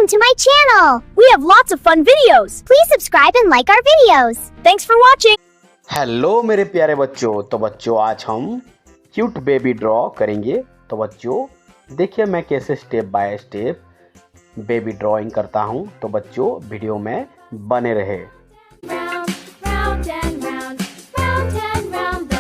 Welcome to my channel. We have lots of fun videos. Please subscribe and like our videos. Thanks for watching. Hello मेरे प्यारे बच्चों। तो बच्चों आज हम क्यूट बेबी ड्रॉ करेंगे। तो बच्चों देखिए मैं कैसे step by step baby drawing करता हूँ। तो बच्चों वीडियो में बने रहे। Round, round and round, round and round